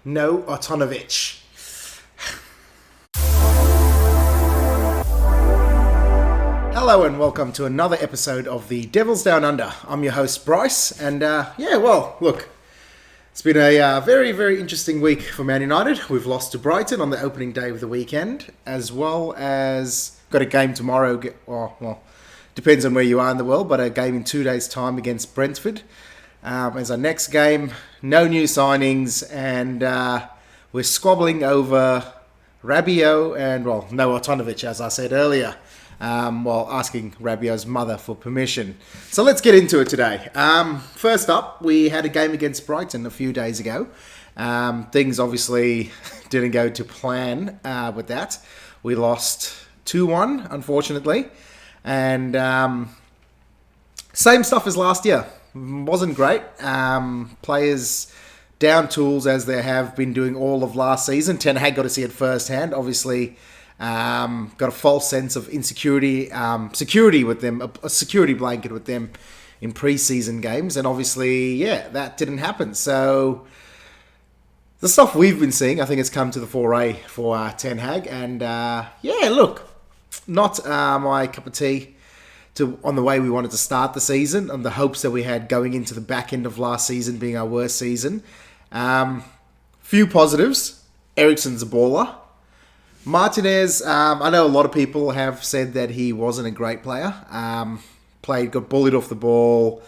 No Otonovic. Hello and welcome to another episode of the Devils Down Under. I'm your host Bryce, and look, it's been a very, very interesting week for Man United. We've lost to Brighton on the opening day of the weekend, as well as got a game tomorrow. Depends on where you are in the world, but a game in 2 days' time against Brentford. As our next game, no new signings, and we're squabbling over Rabiot and, no Otonovic, as I said earlier, while asking Rabiot's mother for permission. So let's get into it today. First up, we had a game against Brighton a few days ago. Things obviously didn't go to plan with that. We lost 2-1, unfortunately. And same stuff as last year. Wasn't great. Players down tools as they have been doing all of last season. Ten Hag got to see it firsthand. Obviously, got a false sense of insecurity, security with them, a security blanket with them in pre-season games. And obviously, that didn't happen. So the stuff we've been seeing, I think it's come to the foray for Ten Hag. And look, not my cup of tea on the way we wanted to start the season and the hopes that we had going into the back end of last season being our worst season. Few positives. Eriksen's a baller. Martinez, I know a lot of people have said that he wasn't a great player. Got bullied off the ball,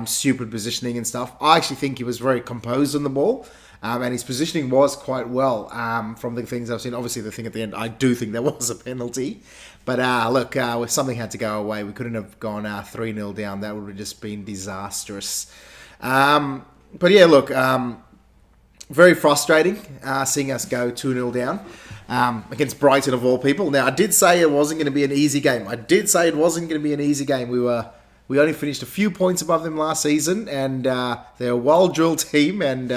stupid positioning and stuff. I actually think he was very composed on the ball. And his positioning was quite well from the things I've seen. Obviously, the thing at the end, I do think there was a penalty. But look, something had to go away. We couldn't have gone 3-0 down. That would have just been disastrous. Very frustrating seeing us go 2-0 down against Brighton of all people. Now, I did say it wasn't going to be an easy game. We only finished a few points above them last season, and they're a well-drilled team, and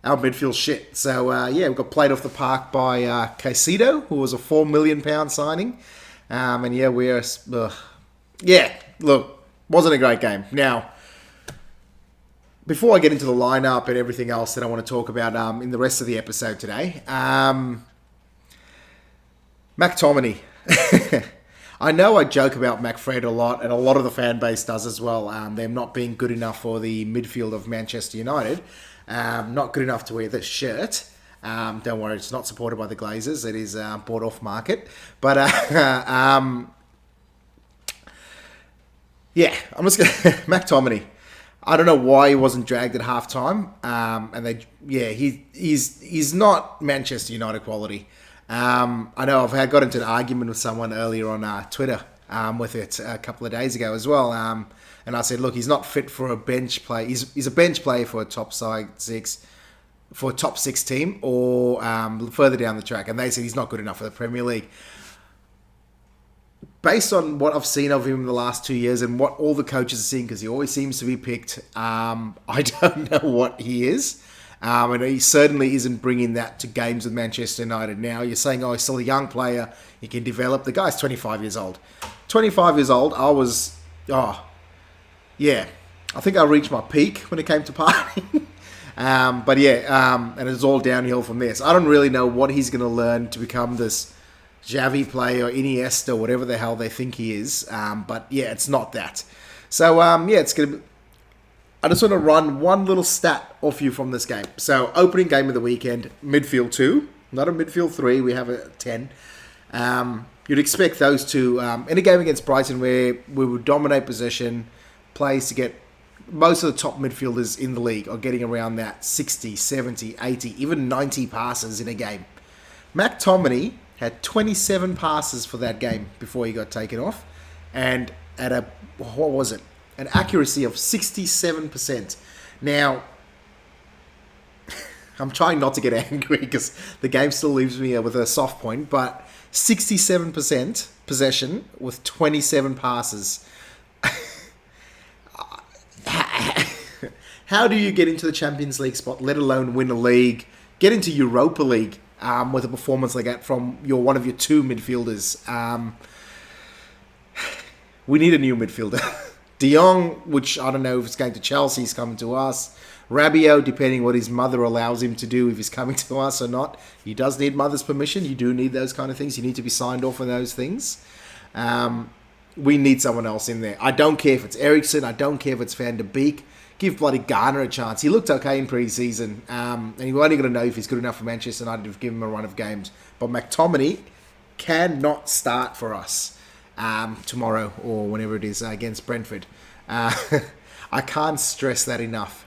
our midfield shit. So, we got played off the park by Caicedo, who was a £4 million signing. Wasn't a great game. Now, before I get into the lineup and everything else that I want to talk about in the rest of the episode today, McTominay. I know I joke about McFred a lot, and a lot of the fan base does as well. Them not being good enough for the midfield of Manchester United. Not good enough to wear this shirt. Don't worry, it's not supported by the Glazers. It is bought off market. But I'm just gonna McTominay. I don't know why he wasn't dragged at halftime. He's not Manchester United quality. I know I've got into an argument with someone earlier on Twitter with it a couple of days ago as well. And I said, look, he's not fit for a bench play. He's a bench player for a top six team or further down the track. And they said he's not good enough for the Premier League. Based on what I've seen of him in the last 2 years and what all the coaches are seeing, because he always seems to be picked, I don't know what he is. And he certainly isn't bringing that to games with Manchester United. Now, you're saying, he's still a young player. He can develop. The guy's 25 years old. 25 years old, I think I reached my peak when it came to partying. And it's all downhill from there. So I don't really know what he's going to learn to become this Xavi player or Iniesta, whatever the hell they think he is. It's not that. So, it's going to be... I just want to run one little stat off you from this game. So, opening game of the weekend, midfield 2, not a midfield 3. We have a 10. You'd expect those two in a game against Brighton where we would dominate possession, plays to get most of the top midfielders in the league are getting around that 60, 70, 80, even 90 passes in a game. McTominay had 27 passes for that game before he got taken off, and at an accuracy of 67%. Now, I'm trying not to get angry because the game still leaves me with a soft point, but 67% possession with 27 passes. How do you get into the Champions League spot, let alone win a league, get into Europa League with a performance like that from one of your two midfielders? We need a new midfielder. De Jong, which I don't know if it's going to Chelsea, he's coming to us. Rabiot, depending what his mother allows him to do, if he's coming to us or not, he does need mother's permission. You do need those kind of things. You need to be signed off on those things. We need someone else in there. I don't care if it's Ericsson. I don't care if it's Van der Beek. Give bloody Garner a chance. He looked okay in pre-season, and you're only going to know if he's good enough for Manchester United to give him a run of games. But McTominay cannot start for us tomorrow or whenever it is against Brentford. I can't stress that enough.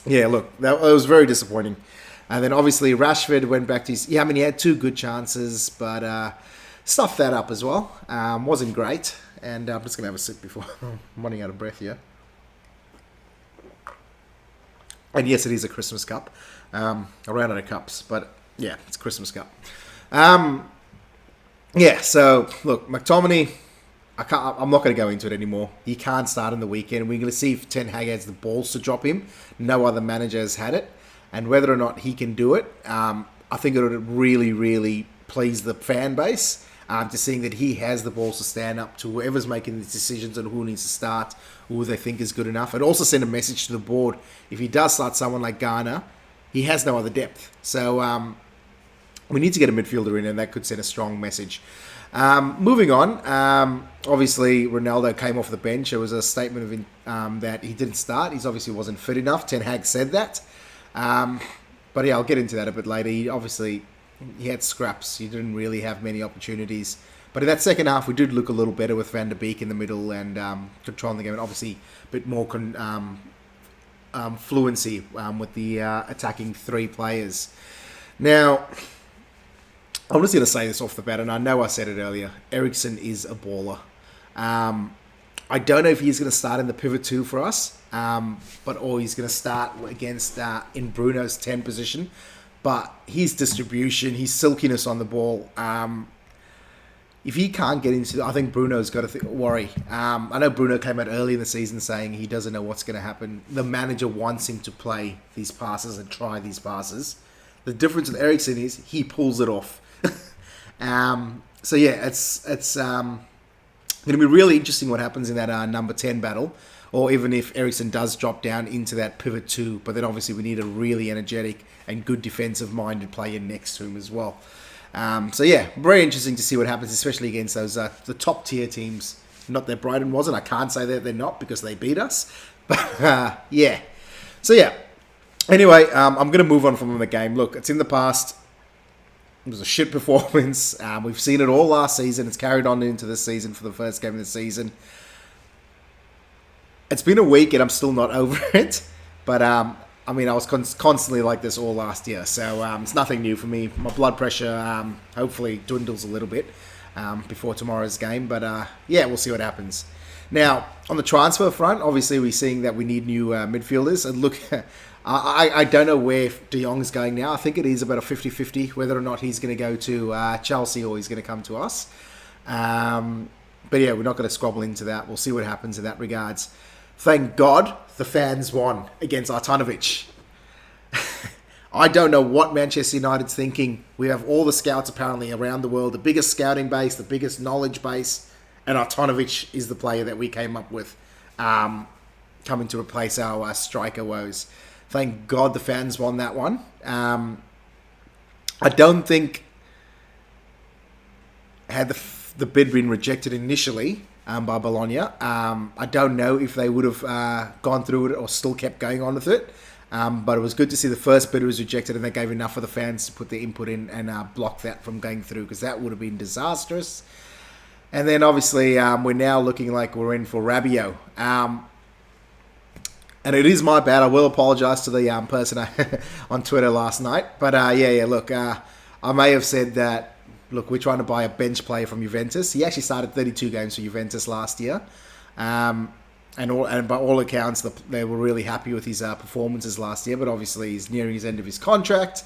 Look, that was very disappointing. And then obviously Rashford went back to his... Yeah, I mean, he had 2 good chances, but stuffed that up as well. Wasn't great. And I'm just going to have a sip before I'm running out of breath here. And yes, it is a Christmas cup. I ran out of cups, but yeah, it's a Christmas cup. So look, McTominay, I'm not going to go into it anymore. He can't start in the weekend. We're going to see if Ten Hag has the balls to drop him. No other manager has had it. And whether or not he can do it, I think it would really, really please the fan base to seeing that he has the balls to stand up to whoever's making the decisions on who needs to start, who they think is good enough. And also send a message to the board. If he does start someone like Garner, he has no other depth. So we need to get a midfielder in, and that could send a strong message. Moving on, obviously Ronaldo came off the bench. There was a statement of that he didn't start. He obviously wasn't fit enough. Ten Hag said that. But yeah, I'll get into that a bit later. He had scraps. He didn't really have many opportunities. But in that second half, we did look a little better with Van der Beek in the middle and controlling the game. And obviously a bit more fluency with the attacking 3 players. Now, I'm just going to say this off the bat, and I know I said it earlier. Ericsson is a baller. I don't know if he's going to start in the pivot 2 for us, or he's going to start against in Bruno's 10 position. But his distribution, his silkiness on the ball, if he can't get into... I think Bruno's got to worry. I know Bruno came out early in the season saying he doesn't know what's going to happen. The manager wants him to play these passes and try these passes. The difference with Ericsson is he pulls it off. It's going to be really interesting what happens in that number 10 battle, or even if Ericsson does drop down into that pivot 2, but then obviously we need a really energetic and good defensive-minded player next to him as well. Very interesting to see what happens, especially against those the top-tier teams. Not that Brighton wasn't. I can't say that they're not because they beat us. But, Anyway, I'm going to move on from the game. Look, it's in the past. It was a shit performance. We've seen it all last season. It's carried on into this season for the first game of the season. It's been a week and I'm still not over it. But, I was constantly like this all last year. So, it's nothing new for me. My blood pressure hopefully dwindles a little bit before tomorrow's game. But, we'll see what happens. Now, on the transfer front, obviously we're seeing that we need new midfielders. And look... I don't know where De Jong's going now. I think it is about a 50-50 whether or not he's going to go to Chelsea or he's going to come to us. We're not going to squabble into that. We'll see what happens in that regards. Thank God the fans won against Artanovic. I don't know what Manchester United's thinking. We have all the scouts apparently around the world, the biggest scouting base, the biggest knowledge base, and Artanovic is the player that we came up with coming to replace our striker woes. Thank God the fans won that one. I don't think had the bid been rejected initially by Bologna, I don't know if they would have gone through it or still kept going on with it. But it was good to see the first bid was rejected and they gave enough for the fans to put their input in and block that from going through because that would have been disastrous. And then obviously we're now looking like we're in for Rabiot. And it is my bad. I will apologise to the person on Twitter last night. But look, I may have said that, look, we're trying to buy a bench player from Juventus. He actually started 32 games for Juventus last year. And by all accounts, they were really happy with his performances last year. But obviously, he's nearing his end of his contract.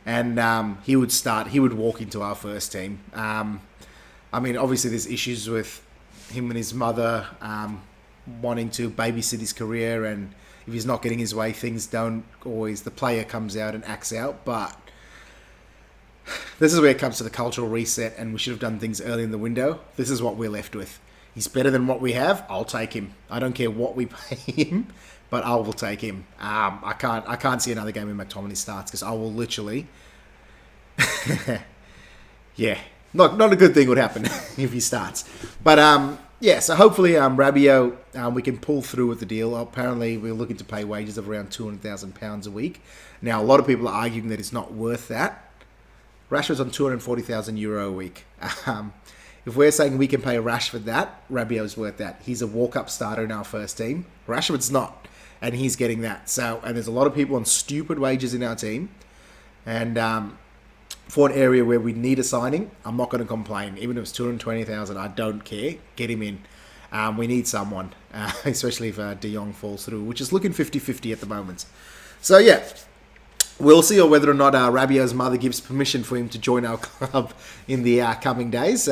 And he would walk into our first team. Obviously, there's issues with him and his mother wanting to babysit his career, and if he's not getting his way, things don't always, the player comes out and acts out. But this is where it comes to the cultural reset, and we should have done things early in the window. This is what we're left with. He's better than what we have. I'll take him. I don't care what we pay him, but I will take him. I can't see another game when McTominay starts because I will literally, yeah, not a good thing would happen if he starts. But yeah, so hopefully Rabiot, we can pull through with the deal. Apparently, we're looking to pay wages of around £200,000 a week. Now, a lot of people are arguing that it's not worth that. Rashford's on €240,000 a week. If we're saying we can pay Rashford that, Rabiot's worth that. He's a walk-up starter in our first team. Rashford's not, and he's getting that. So, and there's a lot of people on stupid wages in our team, and for an area where we need a signing, I'm not going to complain. Even if it's 220,000, I don't care. Get him in. We need someone, especially if De Jong falls through, which is looking 50-50 at the moment. So yeah, we'll see whether or not Rabiot's mother gives permission for him to join our club in the coming days.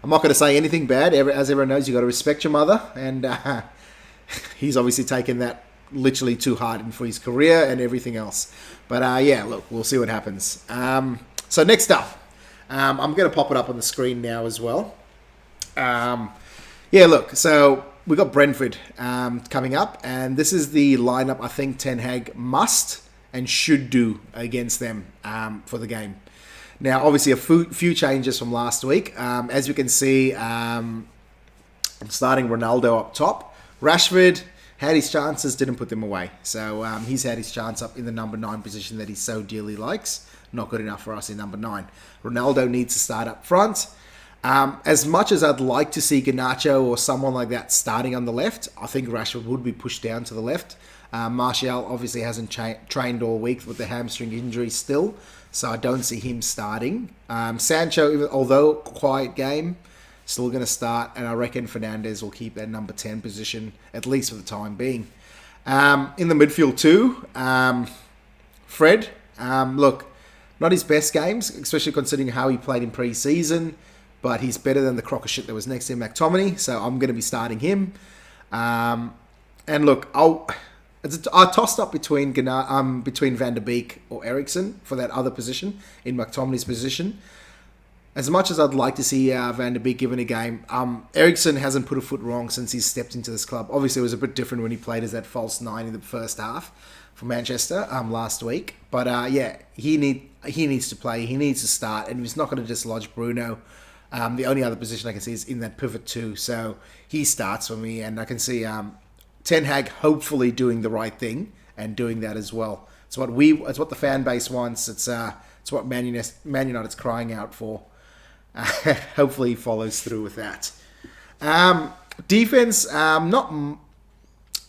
I'm not going to say anything bad. As everyone knows, you've got to respect your mother, and he's obviously taken that literally too hard for his career and everything else. But yeah, look, we'll see what happens. So next up, I'm going to pop it up on the screen now as well. Yeah, look, so we got Brentford coming up, and this is the lineup I think Ten Hag must and should do against them for the game. Now, obviously, a few changes from last week. As you can see, I'm starting Ronaldo up top. Rashford had his chances, didn't put them away. So he's had his chance up in the number 9 position that he so dearly likes. Not good enough for us in number 9. Ronaldo needs to start up front. As much as I'd like to see Garnacho or someone like that starting on the left, I think Rashford would be pushed down to the left. Martial obviously hasn't trained all week with the hamstring injury still, so I don't see him starting. Sancho, although quiet game, still going to start, and I reckon Fernandes will keep that number 10 position, at least for the time being. In the midfield too, Fred, look, not his best games, especially considering how he played in pre-season, but he's better than the crock of shit that was next to him, McTominay, so I'm going to be starting him. And look, I tossed up between Van der Beek or Eriksen for that other position, in McTominay's position. As much as I'd like to see Van der Beek given a game, Eriksen hasn't put a foot wrong since he's stepped into this club. Obviously, it was a bit different when he played as that false 9 in the first half for Manchester last week. But yeah, he needs to play. He needs to start, and he's not going to dislodge Bruno. The only other position I can see is in that pivot too. So he starts for me, and I can see Ten Hag hopefully doing the right thing and doing that as well. It's what the fan base wants. It's what Man United's crying out for. Hopefully he follows through with that. Defense,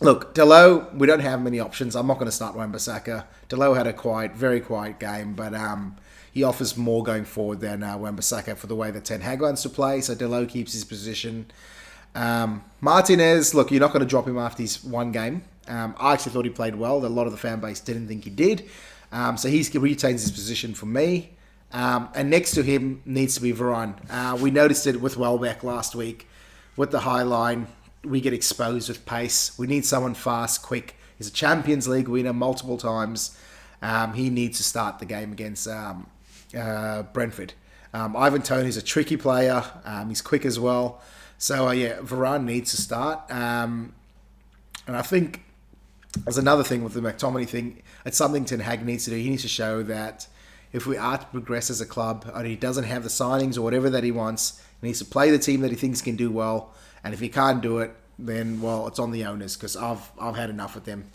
look, Dalot, we don't have many options. I'm not going to start Wan-Bissaka. Dalot had a very quiet game, but he offers more going forward than Wan-Bissaka for the way that Ten Hag wants to play, so Dalot keeps his position. Martinez, look, you're not going to drop him after his one game. I actually thought he played well. A lot of the fan base didn't think he did. So he retains his position for me. And next to him needs to be Varane. We noticed it with Welbeck last week. With the high line, we get exposed with pace. We need someone fast, quick. He's a Champions League winner multiple times. He needs to start the game against Brentford. Ivan Toney's a tricky player. He's quick as well. So, yeah, Varane needs to start. And I think there's another thing with the McTominay thing. It's something Ten Hag needs to do. He needs to show that if we are to progress as a club and he doesn't have the signings or whatever that he wants, he needs to play the team that he thinks can do well. And if he can't do it, then, well, it's on the owners because I've had enough with them.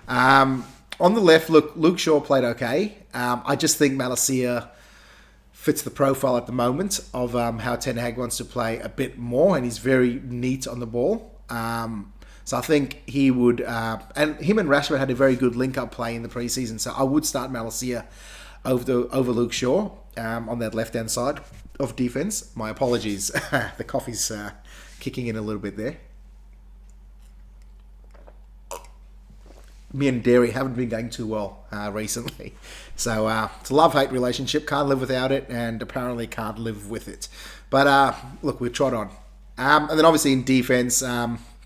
On the left, look, Luke Shaw played okay. I just think Malacia fits the profile at the moment of how Ten Hag wants to play a bit more, and he's very neat on the ball. So I think he would... and him and Rashford had a very good link-up play in the preseason, so I would start Malacia over Luke Shaw on that left-hand side of defense. My apologies. The coffee's kicking in a little bit there. Me and dairy haven't been going too well recently. So it's a love-hate relationship. Can't live without it, and apparently can't live with it. But look, we've trod on. And then obviously in defense,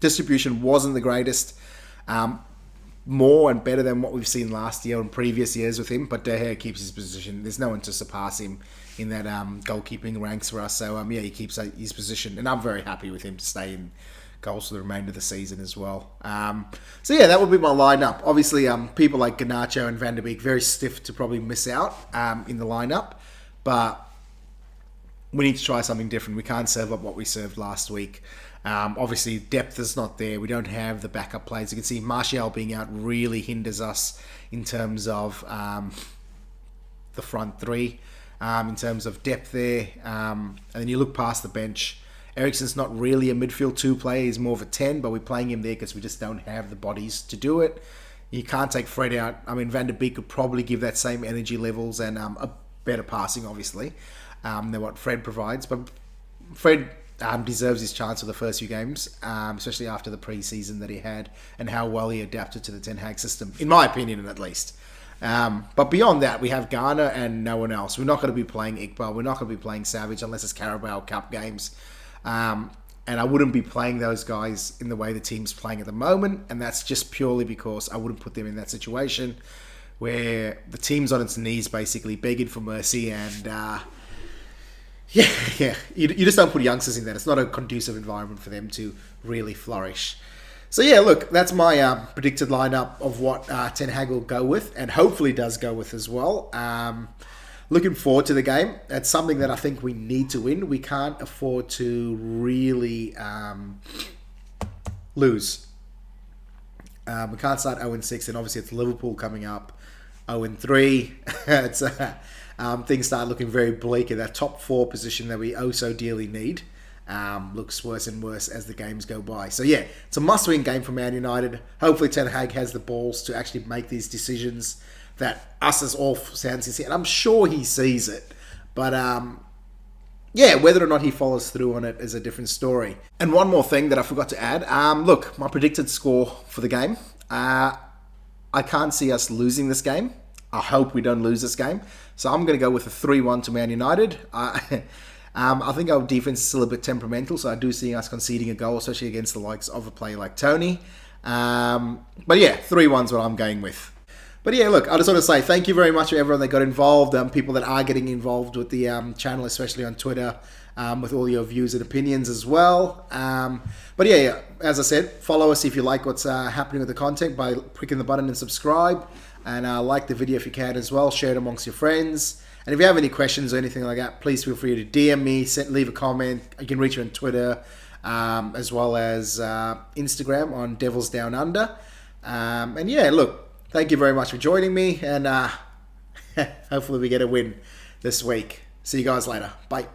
distribution wasn't the greatest. More and better than what we've seen last year and previous years with him, but De Gea keeps his position. There's no one to surpass him in that goalkeeping ranks for us. So yeah, he keeps his position, and I'm very happy with him to stay in goals for the remainder of the season as well. So yeah, that would be my lineup. Obviously, people like Garnacho and Van der Beek, very stiff to probably miss out in the lineup. But we need to try something different. We can't serve up what we served last week. Obviously, depth is not there. We don't have the backup players. You can see Martial being out really hinders us in terms of the front three, in terms of depth there. And then you look past the bench. Eriksen's not really a midfield 2 player. He's more of a 10, but we're playing him there because we just don't have the bodies to do it. You can't take Fred out. I mean, Van der Beek could probably give that same energy levels and a better passing, obviously, than what Fred provides. But Fred deserves his chance for the first few games, especially after the pre-season that he had and how well he adapted to the Ten Hag system, in my opinion, at least. But beyond that, we have Garner and no one else. We're not going to be playing Iqbal. We're not going to be playing Savage unless it's Carabao Cup games. And I wouldn't be playing those guys in the way the team's playing at the moment. And that's just purely because I wouldn't put them in that situation where the team's on its knees, basically begging for mercy. And you just don't put youngsters in that. It's not a conducive environment for them to really flourish. So yeah, look, that's my predicted lineup of what Ten Hag will go with, and hopefully does go with as well. Looking forward to the game. That's something that I think we need to win. We can't afford to really lose. We can't start 0-6, and obviously it's Liverpool coming up 0-3. It's things start looking very bleak, and that top 4 position that we oh so dearly need looks worse and worse as the games go by. So yeah, it's a must-win game for Man United. Hopefully Ten Hag has the balls to actually make these decisions that us as all fans can see, and I'm sure he sees it. But yeah, whether or not he follows through on it is a different story. And one more thing that I forgot to add. Look, my predicted score for the game. I can't see us losing this game. I hope we don't lose this game. So I'm going to go with a 3-1 to Man United. I think our defense is still a bit temperamental, so I do see us conceding a goal, especially against the likes of a player like Tony. But yeah, 3-1 is what I'm going with. But yeah, look, I just want to say thank you very much to everyone that got involved, people that are getting involved with the channel, especially on Twitter, with all your views and opinions as well. But yeah, as I said, follow us if you like what's happening with the content by clicking the button and subscribe. And like the video if you can as well. Share it amongst your friends. And if you have any questions or anything like that, please feel free to DM me, leave a comment. You can reach me on Twitter, as well as Instagram on Devils Down Under. And yeah, look, thank you very much for joining me. And hopefully we get a win this week. See you guys later. Bye.